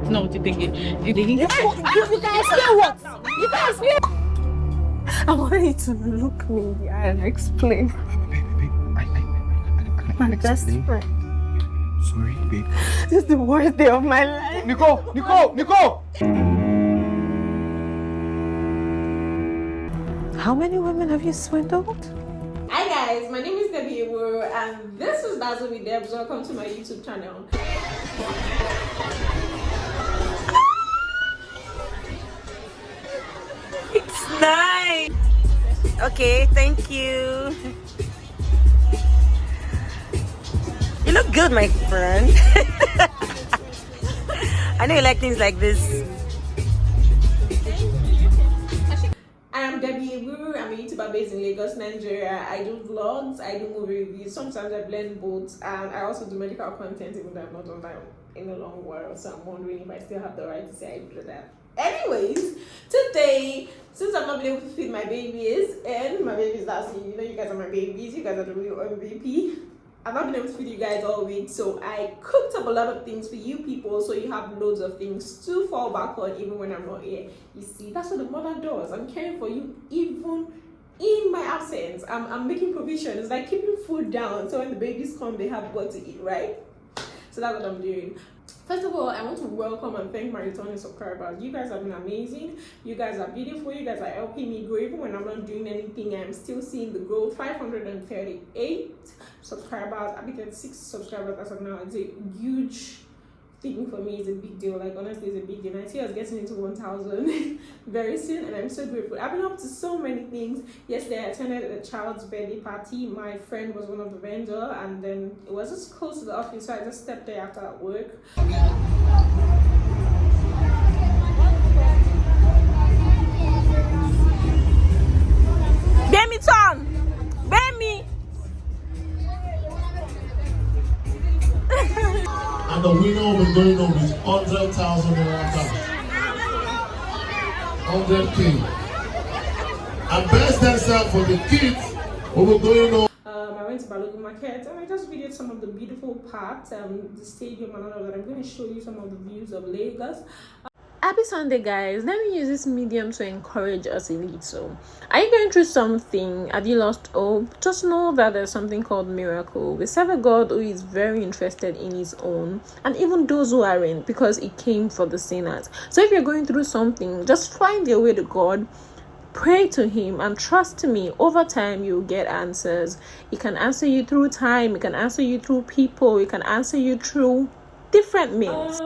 No, what you thinking? You thinking? You can explain what? You can explain. I want you to look me in the eye and explain. Babe, My best friend. Sorry, babe. This is the worst day of my life. Nicole! How many women have you swindled? Hi guys, my name is Debbie Ewu and this is Dazzle with Debs. Welcome to my YouTube channel. It's nice. Okay, thank you. You look good, my friend. I know you like things like this. I am Debbie Ewu. I'm a YouTuber based in Lagos, Nigeria. I do vlogs, I do movie reviews. Sometimes I blend both, and I also do medical content, even though I've not done that in a long while. So I'm wondering if I still have the right to say I do that. Anyways, today, since I'm not able to feed my babies, and my babies last week, you know, you guys are my babies, you guys are the real MVP. I've not been able to feed you guys all week, so I cooked up a lot of things for you people, so you have loads of things to fall back on even when I'm not here. You see, that's what the mother does. I'm caring for you even in my absence. I'm making provisions, like keeping food down, so when the babies come, they have what to eat, right? So that's what I'm doing. First of all, I want to welcome and thank my returning subscribers. You guys have been amazing. You guys are beautiful. You guys are helping me grow. Even when I'm not doing anything, I'm still seeing the growth. 538 subscribers. I've been 36 subscribers as of now. It's a huge thing for me. It's a big deal. Like, honestly, it's a big deal. I see us getting into 1,000 very soon, and I'm so grateful. I've been up to so many things. Yesterday, I attended a child's birthday party. My friend was one of the vendors, and then it was just close to the office, so I just stepped there after work. Baby turn! Baby! And the winner will be going home with 100,000 naira cash. 100K. And best dancer for the kids will be going home. I went to Balogun Market and I just videoed some of the beautiful parts, the stadium and all of that. I'm going to show you some of the views of Lagos. Happy Sunday, guys. Let me use this medium to encourage us a little. Are you going through something? Have you lost hope? Just know that there's something called miracle. We serve a God who is very interested in his own, and even those who aren't, because he came for the sinners. So if you're going through something, just find your way to God. Pray to him and trust me, over time you'll get answers. He can answer you through time, he can answer you through people, he can answer you through different means.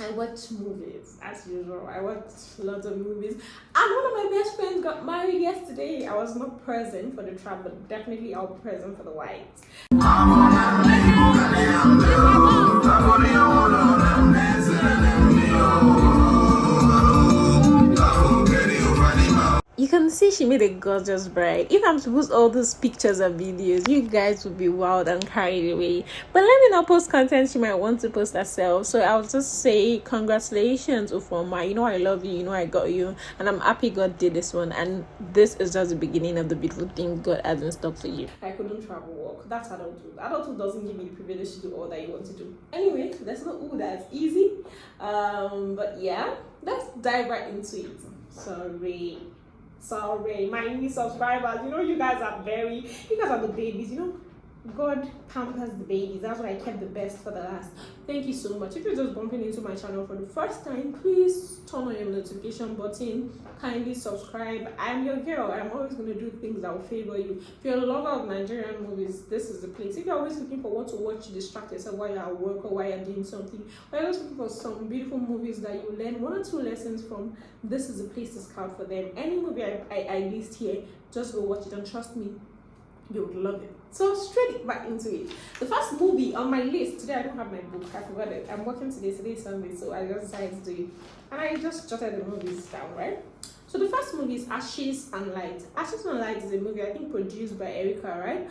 I watch movies as usual. I watch lots of movies, and one of my best friends got married yesterday. I was not present for the trap, but definitely I'll be present for the white. You can see she made a gorgeous bride. If I'm to post all those pictures and videos, you guys would be wild and carried away. But let me not post content she might want to post herself. So I'll just say congratulations, Ufoma. You know I love you. You know I got you. And I'm happy God did this one. And this is just the beginning of the beautiful thing God has in stock for you. I couldn't travel work. That's adulthood. Adulthood doesn't give you the privilege to do all that you want to do. Anyway, that's not all that's easy. But yeah, let's dive right into it. Sorry, my new subscribers. You know, you guys are the babies. You know, God pampers the babies. That's why I kept the best for the last. Thank you so much. If you're just bumping into my channel for the first time, please turn on your notification button. Kindly subscribe. I'm your girl. I'm always going to do things that will favor you. If you're a lover of Nigerian movies, this is the place. If you're always looking for what to watch to distract yourself while you're at work or while you're doing something, or you're just looking for some beautiful movies that you learn 1 or 2 lessons from, this is the place to scout for them. Any movie I list here, just go watch it, and trust me, you would love it. So straight back into it. The first movie on my list today, I don't have my book, I forgot it. I'm working today is Sunday, so I just decided to do it. And I just jotted the movies down, right? So the first movie is Ashes and Light. Ashes and Light is a movie I think produced by Erica, right?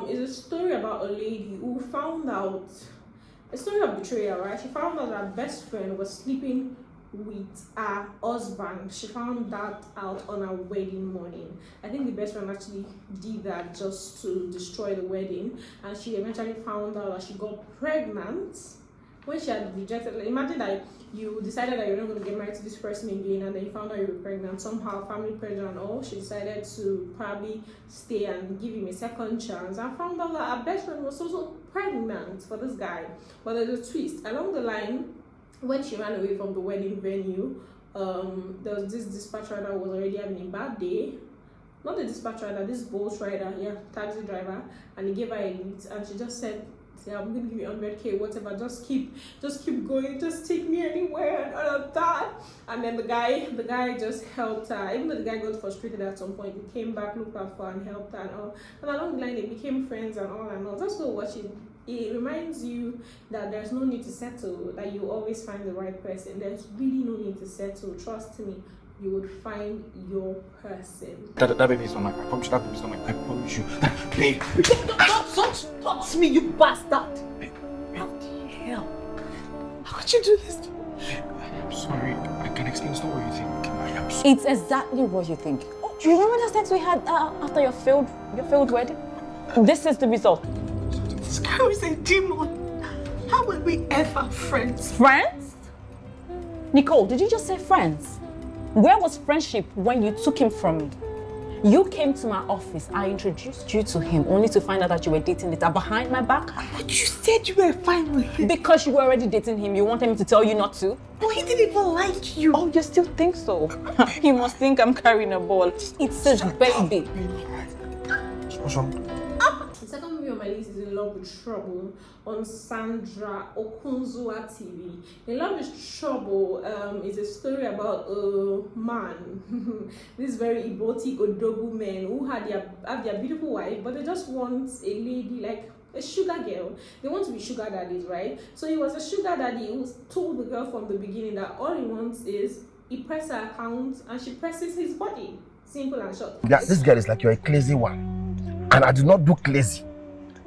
It's a story about a lady who found out, a story of betrayal, right? She found out that her best friend was sleeping with her husband. She found that out on her wedding morning. I think the best friend actually did that just to destroy the wedding, and she eventually found out that she got pregnant when she had rejected, like, imagine that you decided that you're not going to get married to this person again, and then you found out you were pregnant. Somehow, family pressure and all, she decided to probably stay and give him a second chance. And found out that her best friend was also pregnant for this guy. But there's a twist along the line. When she ran away from the wedding venue, there was this dispatch rider who was already having a bad day. Not the dispatch rider, this Bolt rider, taxi driver, and he gave her a lift, and she just said, I'm gonna give you 100k, whatever, just keep going, just take me anywhere and all of that. And then the guy just helped her. Even though the guy got frustrated at some point, he came back, looked out for her and helped her and all. And along the line they became friends and all and all. Just go watch it. It reminds you that there's no need to settle, that you always find the right person. There's really no need to settle. Trust me, you would find your person. That baby is not mine. I promise you, that baby is not mine. I promise you. Babe. Don't touch me, you bastard! How the hell? How could you do this to me? I'm sorry. I can explain. It's not what you think. I'm sorry. It's exactly what you think. Oh, do you remember the sex we had after your failed wedding? This is the result. This guy was a demon. How were we ever friends? Friends? Nicole, did you just say friends? Where was friendship when you took him from me? You came to my office, I introduced you to him, only to find out that you were dating Lita behind my back. But you said you were fine with him. Because you were already dating him, you wanted me to tell you not to? But he didn't even like you. Oh, you still think so? You must think I'm carrying a ball. It's his baby. What's wrong? The second movie on my list is In Love with Trouble on Sandra Okunzuwa TV. In Love with Trouble is a story about a man, this very Iboti Odogu men who have their beautiful wife, but they just want a lady like a sugar girl. They want to be sugar daddies, right? So he was a sugar daddy who told the girl from the beginning that all he wants is he presses her account and she presses his body. Simple and short. Yeah, this girl is like you're a crazy one. And I do not do crazy.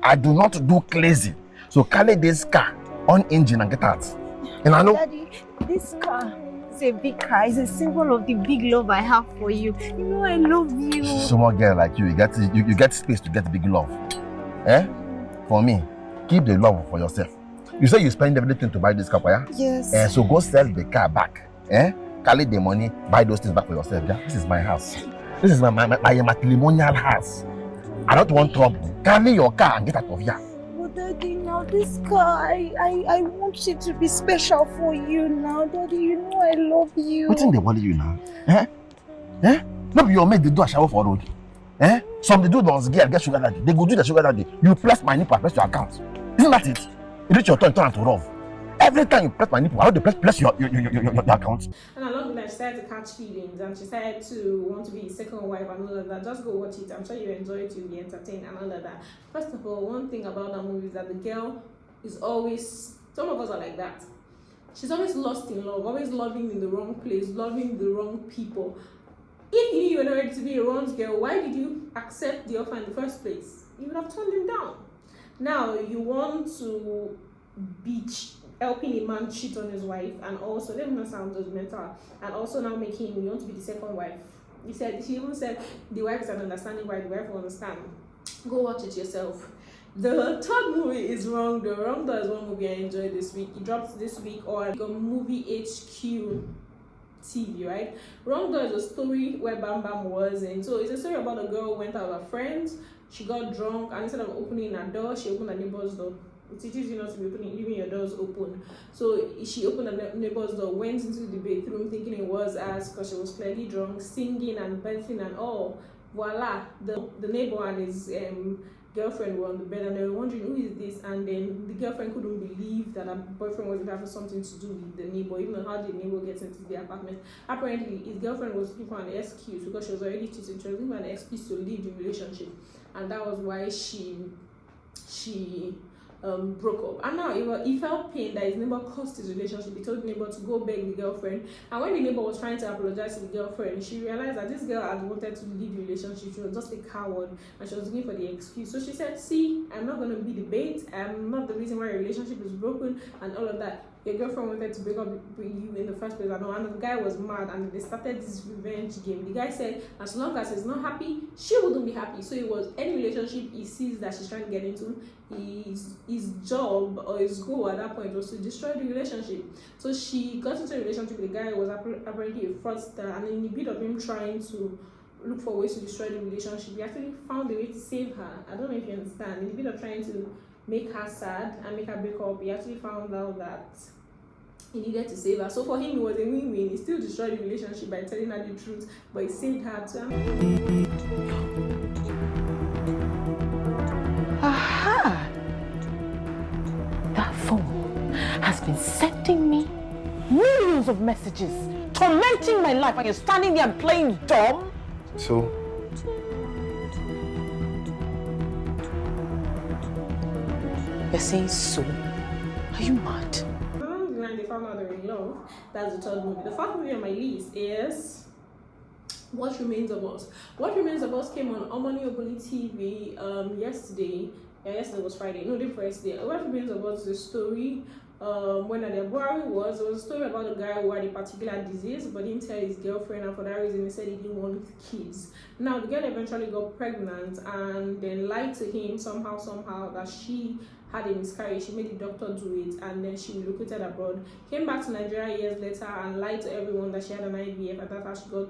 I do not do crazy. So carry this car on engine and get out. And I know. Daddy, this car is a big car. It's a symbol of the big love I have for you. You know I love you. Small girl like you get space to get big love. Eh? For me, keep the love for yourself. You say you spend everything to buy this car, yeah? Yes. So go sell the car back. Eh? Carry the money, buy those things back for yourself. Yeah? This is my house. This is my matrimonial house. I don't want trouble. Carry your car and get out of here. But Daddy, now this car, I want it to be special for you now. Daddy, you know I love you. What's in the worry you now? Eh? Eh? No be your mate, they do a shower for road. Eh? Some they do those get sugar daddy. They go do the sugar daddy. You press my nipple, press your account. Isn't that it? You reach your turn to rough. Every time you press my nipple, I want to press your account. And along the line, she started to catch feelings and she started to want to be his second wife and all of that. Just go watch it. I'm sure you enjoy it, you'll be entertained and all of that. First of all, one thing about that movie is that the girl is always, some of us are like that. She's always lost in love, always loving in the wrong place, loving the wrong people. If you knew you were not ready to be a runs girl, why did you accept the offer in the first place? You would have turned him down. Now you want to beach helping a man cheat on his wife, and also let me not sound judgmental, and also now making him, you want to be the second wife. She even said the wife is an understanding wife, the wife will understand. Go watch it yourself. The third movie is Wrong Door. Wrong Door is one movie I enjoyed this week. It dropped this week on Movie HQ TV, right? Wrong Door is a story where Bam Bam was in. So it's a story about a girl who went out with her friends. She got drunk, and instead of opening her door, she opened her neighbor's door. It teaches you not to be leaving your doors open. So she opened her neighbor's door, went into the bedroom thinking it was us because she was clearly drunk, singing and dancing and all. Voila, the neighbor and his girlfriend were on the bed and they were wondering who is this, and then the girlfriend couldn't believe that her boyfriend was having something to do with the neighbor, even though how the neighbor gets into the apartment. Apparently his girlfriend was looking for an excuse because she was already cheating. She was looking for an excuse to leave the relationship, and that was why she broke up. And now he felt pain that his neighbor caused his relationship. He told the neighbor to go beg the girlfriend, and when the neighbor was trying to apologize to the girlfriend, she realized that this girl had wanted to leave the relationship. She was just a coward and she was looking for the excuse. So she said, see, I'm not going to be the bait, I'm not the reason why your relationship is broken and all of that. your girlfriend wanted to break up with you in the first place, and the guy was mad, and they started this revenge game. The guy said as long as he's not happy, she wouldn't be happy. So it was any relationship he sees that she's trying to get into, his job or his goal at that point was to destroy the relationship. So she got into a relationship with the guy who was apparently a fraudster, and in the bit of him trying to look for ways to destroy the relationship, he actually found a way to save her. I don't know if you understand. In the bit of trying to make her sad and make her break up, he actually found out that he needed to save her. So for him, it was a win-win. He still destroyed the relationship by telling her the truth, but he saved her too. Aha! That phone has been sending me millions of messages, tormenting my life, and you're standing there and playing dumb? So? You're saying so? Are you mad? Along the line, they found out they were in love. That's the third movie. The fourth movie on my list is What Remains of Us. What Remains of Us came on Omoni Oboli TV yesterday. Yeah, yesterday was Friday. No, day before yesterday. What Remains of Us is a story. When Nadia Buhari was, it was a story about a guy who had a particular disease but didn't tell his girlfriend, and for that reason he said he didn't want kids. Now the girl eventually got pregnant and then lied to him somehow that she had a miscarriage. She made the doctor do it, and then she relocated abroad, came back to Nigeria years later and lied to everyone that she had an IVF, and that's how she got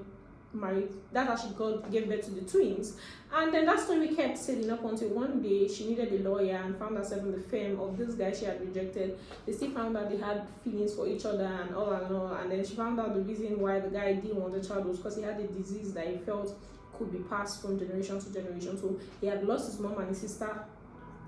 married. That's how she gave birth to the twins. And then that story kept sailing up until one day she needed a lawyer and found herself in the firm of this guy she had rejected. They still found out they had feelings for each other and all, and then she found out the reason why the guy didn't want a child was because he had a disease that he felt could be passed from generation to generation. So he had lost his mom and his sister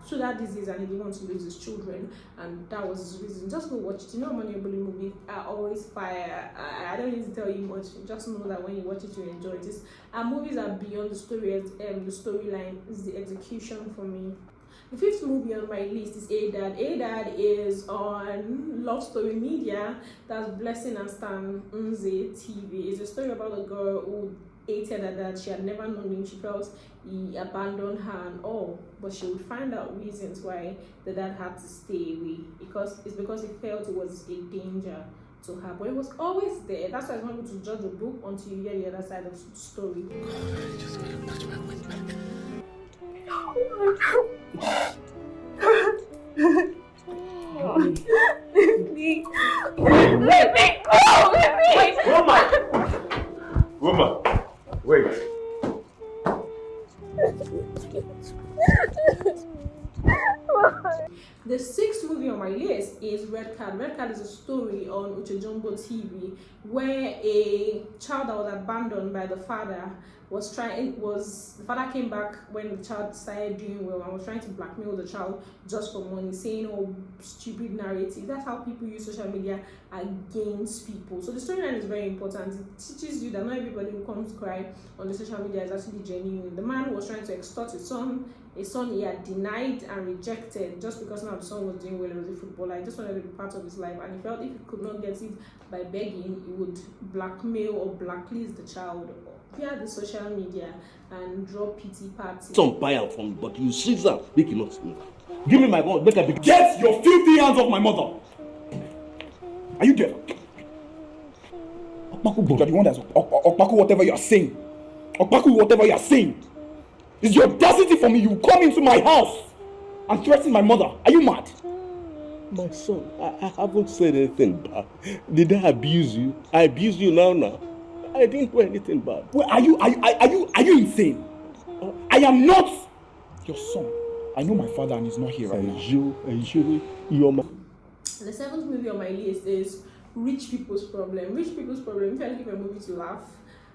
to that disease, and he didn't want to lose his children, and that was his reason. Just go watch it. You know, Omoni Oboli movies are always fire. I don't need to tell you much. Just know that when you watch it, you enjoy it. And movies are beyond the story, the storyline. It's the execution for me. The fifth movie on my list is A Dad. A Dad is on Love Story Media. That's Blessing and Stan Nze TV. It's a story about a girl who hated her dad. She had never known him. She felt he abandoned her and all, but she would find out reasons why the dad had to stay away, because he felt it was a danger to her, but it was always there. That's why I was not able to judge a book until you hear the other side of the story. God, I just gotta touch my windbag. Let me go! Woman, wait. The sixth movie on my list is Red Card. Red Card is a story on Uche Jumbo TV where a child that was abandoned by the father the father came back when the child started doing well and was trying to blackmail the child just for money, saying stupid narrative. That's how people use social media against people. So the storyline is very important. It teaches you that not everybody who comes to cry on the social media is actually genuine. The man was trying to extort his son, a son he had denied and rejected just because now the son was doing well, he was a footballer. He just wanted to be part of his life, and he felt if he could not get it by begging, he would blackmail or blacklist the child via the social media and draw pity parties. Some buyout from me, but you sit down, make him not see me. Give me my gun, make a big. Get your filthy hands off my mother! Are you there? Okpaku, you're the one that's Okpaku, whatever you are saying. Okpaku, whatever you are saying. It's your audacity for me. You come into my house and threaten my mother. Are you mad? My son, I haven't said anything bad. Did I abuse you? I abuse you now. I didn't do anything bad. Well, are you insane? I am not your son. I know my father and he's not here right now. You're my... The seventh movie on my list is Rich People's Problem. Rich People's Problem, if I give a movie to laugh,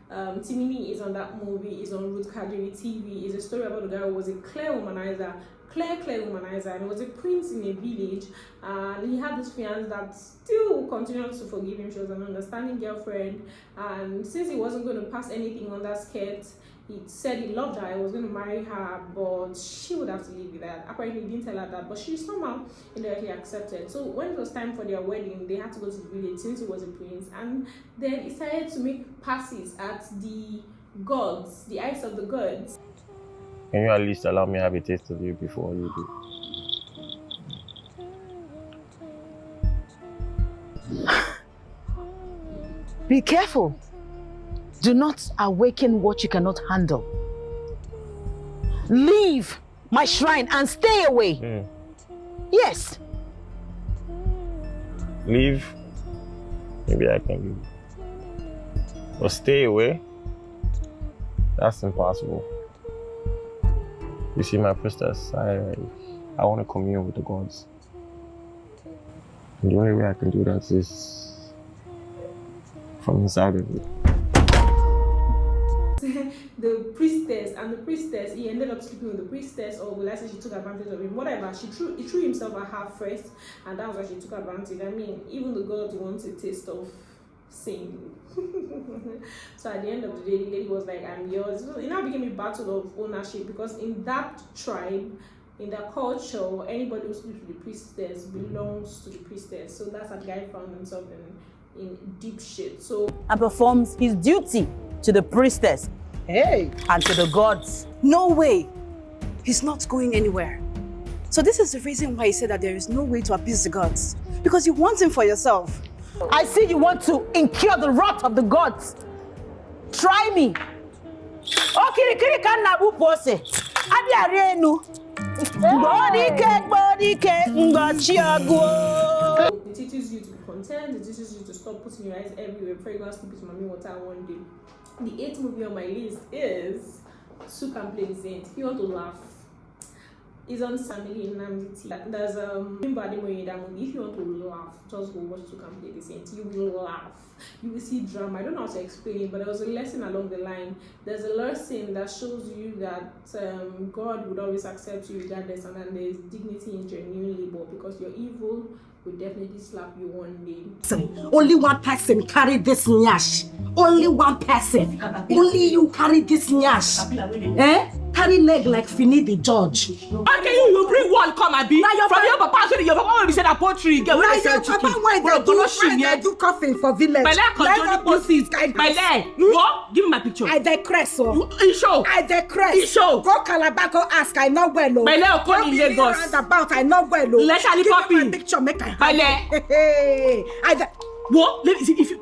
Timini is on that movie, is on Ruth Kadiri TV. It's a story about a guy who was a clear womanizer, and he was a prince in a village, and he had this fiance that still continued to forgive him. She was an understanding girlfriend, and since he wasn't going to pass anything on that skirt, he said he loved her, he was going to marry her, but she would have to live with that. Apparently he didn't tell her that, but she somehow indirectly accepted. So when it was time for their wedding, they had to go to the village since he was a prince, and then he started to make passes at the gods, the eyes of the gods. Can you at least allow me to have a taste of you before you do? Be careful. Do not awaken what you cannot handle. Leave my shrine and stay away. Yes. Leave? Maybe I can leave. But stay away? That's impossible. You see, my priestess, I want to commune with the gods. And the only way I can do that is from inside of you. The priestess, he ended up sleeping with the priestess, or will I say she took advantage of him, whatever. He threw himself at her first, and that was why she took advantage. I mean, even the gods want a taste of sin. So at the end of the day, the lady was like, I'm yours. So it now became a battle of ownership, because in that tribe, in that culture, anybody who sleeps with the priestess belongs to the priestess. So that's how the guy found himself in deep shit. So and performs his duty to the priestess. Hey, and to the gods. No way. He's not going anywhere. So this is the reason why he said that there is no way to appease the gods. Because you want him for yourself. I see you want to incur the wrath of the gods. Try me. it teaches you to be content, it teaches you to stop putting your eyes everywhere. Pray God sleep with mommy water one day. The 8th movie on my list is Su Can Play the Saint. If you want to laugh, it's on Family in Namdi. There's remember that movie. If you want to laugh, just go watch Su Can Play the Saint. You will laugh. You will see drama. I don't know how to explain it, but there was a lesson along the line. There's a lesson that shows you that God would always accept you regardless, and then there's dignity in genuinely, but because you're evil, will definitely slap you one day. Only one person carry this nyash. Only one person. Only you carry this nyash. Carry leg like Fini the judge. Okay, you bring one come and be. From your papa, so your papa will say that poultry. Get where your papa why they do coffee for village. My leg control pussy. My leg. What? Give me my picture. I digress. You show. I digress. You show. Go Calabar, go ask. I know well. My leg come in Lagos. Roundabout. I know well. Let's have my picture. Make I. My leg. Hey. What? Let me see if you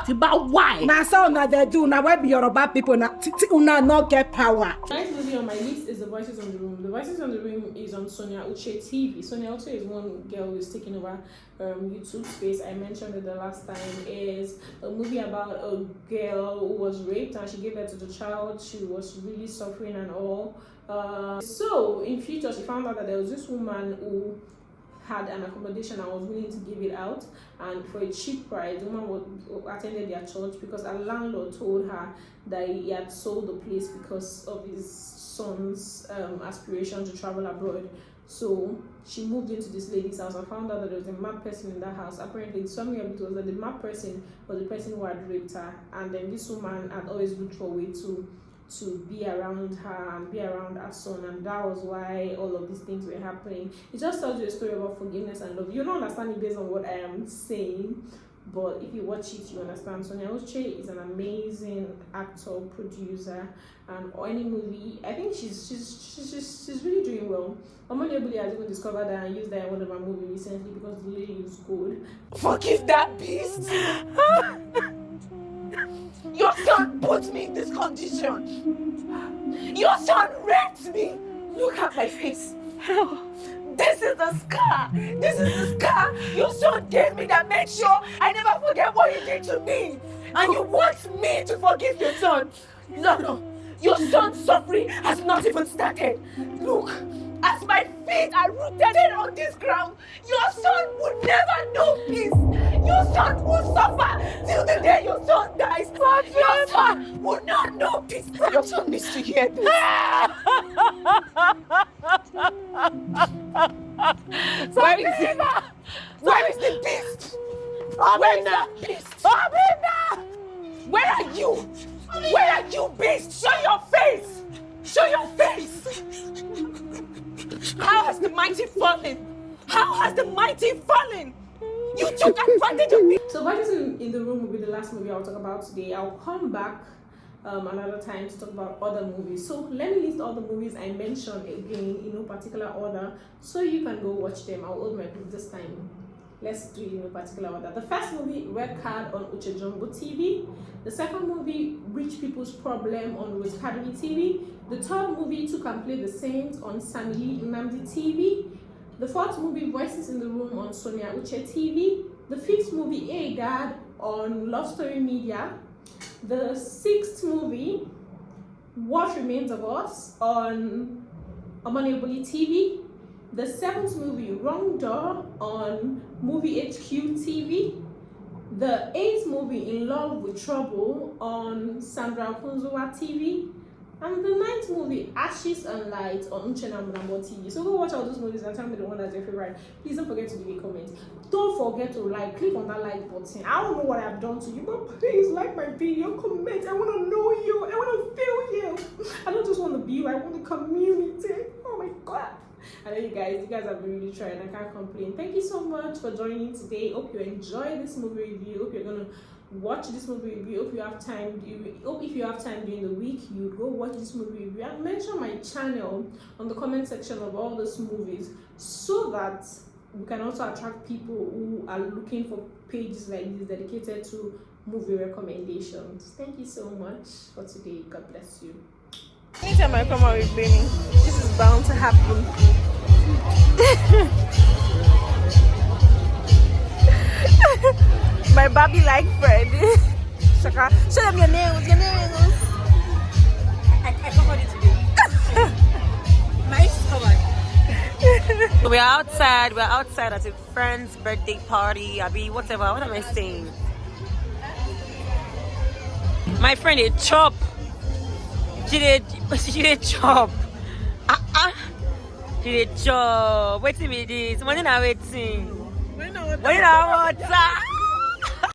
about why? Now so now they do. Now why be Yoruba people now? Una not get power. The next movie on my list is The Voices on the Room. The Voices on the Room is on Sonia Uche TV. Sonia Uche is one girl who is taking over YouTube space. I mentioned it the last time. Is a movie about a girl who was raped and she gave birth to the child. She was really suffering and all. So in future, she found out that there was this woman who had an accommodation and was willing to give it out, and for a cheap price. The woman attended their church because a landlord told her that he had sold the place because of his son's aspiration to travel abroad. So she moved into this lady's house and found out that there was a mad person in that house. Apparently, something of it was that the mad person was the person who had raped her, and then this woman had always looked for a way to be around her and be around her son, and that was why all of these things were happening. It just tells you a story about forgiveness and love. You don't understand it based on what I am saying, but if you watch it, you understand. Sonia Uche is an amazing actor, producer, and any movie, I think she's really doing well. Omodebuli has even discovered that and used that in one of my movies recently because the lady is good. Forgive that beast. Your son put me in this condition. Your son raped me. Look at my face. This is the scar. This is the scar your son gave me that made sure I never forget what he did to me. And you want me to forgive your son? No. Your son's suffering has not even started. Look, as my feet are rooted on this ground, your son would never know peace. Your son will suffer till the day your son dies. Your son will not know peace. Your son needs to hear this. Where is it? Where is the beast? Where is the beast? Where are you? Where are you, beast? Show your face! Show your face! How has the mighty fallen? How has the mighty fallen? You took advantage of me! So Voices in the Room will be the last movie I'll talk about today. I'll come back another time to talk about other movies. So let me list all the movies I mentioned again in no particular order so you can go watch them. I'll hold my breath this time. Let's do it in a particular order. The first movie, Red Card on Uche Jumbo TV. The second movie, Rich People's Problem on Rose Academy TV. The third movie, Took and Play the Saint on Samili Nnamdi TV. The fourth movie, Voices in the Room on Sonia Uche TV. The fifth movie, A Dad on Love Story Media. The sixth movie, What Remains of Us on Omonebuli TV. The seventh movie, Wrong Door on Movie HQ TV. The eighth movie, In Love with Trouble on Sandra Okunzuwa TV. And the ninth movie, Ashes and Light on Uchenna Mulambo TV. So go watch all those movies and tell me the one that's your favorite. Please don't forget to leave a comment. Don't forget to click on that like button. I don't know what I've done to you, but please like my video, comment. I want to know you. I want to feel you. I don't just want to be you. I want the community. Oh my God. I know you guys have been really trying. I can't complain. Thank you so much for joining today. Hope you enjoy this movie review. Hope you're gonna watch this movie review. Hope you have time. Hope if you have time during the week, you go watch this movie review. I've mentioned my channel on the comment section of all those movies so that we can also attract people who are looking for pages like this dedicated to movie recommendations. Thank you so much for today. God bless you. Anytime I come out with Benny, this is bound to happen. My Barbie-like friend. Shaka, show them your nails, I covered it today. My is covered. We're outside at a friend's birthday party. Whatever, what am I saying? My friend, a chop. She did chop. She did chop. Wait till me this. When are waiting? When are water?